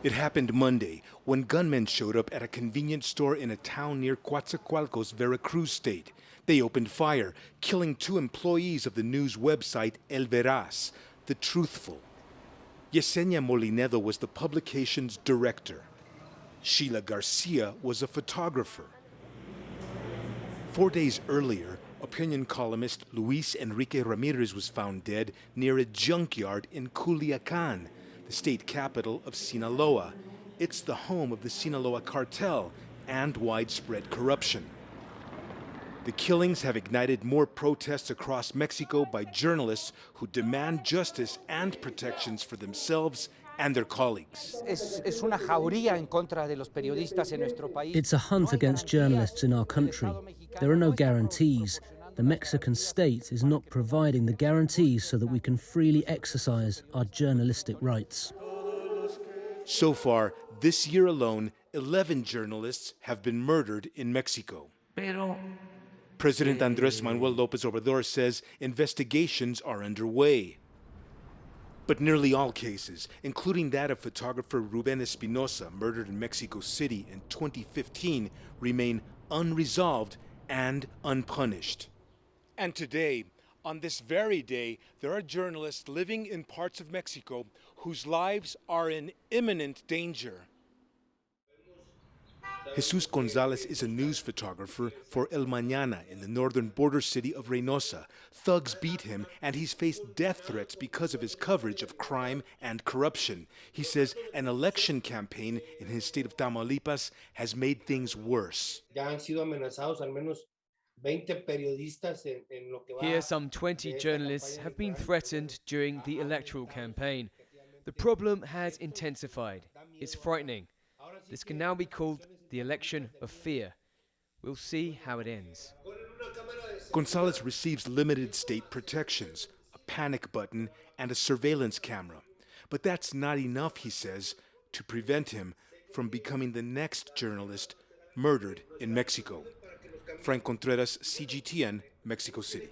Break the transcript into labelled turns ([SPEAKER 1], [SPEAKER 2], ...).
[SPEAKER 1] It happened Monday when gunmen showed up at a convenience store in a town near Coatzacoalcos, Veracruz state. They opened fire, killing 2 employees of the news website El Veraz, The Truthful. Yesenia Molinedo was the publication's director. Sheila Garcia was a photographer. 4 days earlier, opinion columnist Luis Enrique Ramirez was found dead near a junkyard in Culiacan, the state capital of Sinaloa. It's the home of the Sinaloa cartel and widespread corruption. The killings have ignited more protests across Mexico by journalists who demand justice and protections for themselves and their colleagues.
[SPEAKER 2] It's
[SPEAKER 3] a hunt against journalists in our country. There are no guarantees. The Mexican state is not providing the guarantees so that we can freely exercise our journalistic rights.
[SPEAKER 1] So far, this year alone, 11 journalists have been murdered in Mexico. President Andrés Manuel López Obrador says investigations are underway. But nearly all cases, including that of photographer Ruben Espinosa, murdered in Mexico City in 2015, remain unresolved and unpunished. And today, on this very day, there are journalists living in parts of Mexico whose lives are in imminent danger. Jesus Gonzalez is a news photographer for El Mañana in the northern border city of Reynosa. Thugs beat him, and he's faced death threats because of his coverage of crime and corruption. He says an election campaign in his state of Tamaulipas has made things worse.
[SPEAKER 4] Here, some 20 journalists have been threatened during the electoral campaign. The problem has intensified. It's frightening. This can now be called the election of fear. We'll see how it ends.
[SPEAKER 1] Gonzalez receives limited state protections, a panic button, and a surveillance camera. But that's not enough, he says, to prevent him from becoming the next journalist murdered in Mexico. Frank Contreras, CGTN, Mexico City.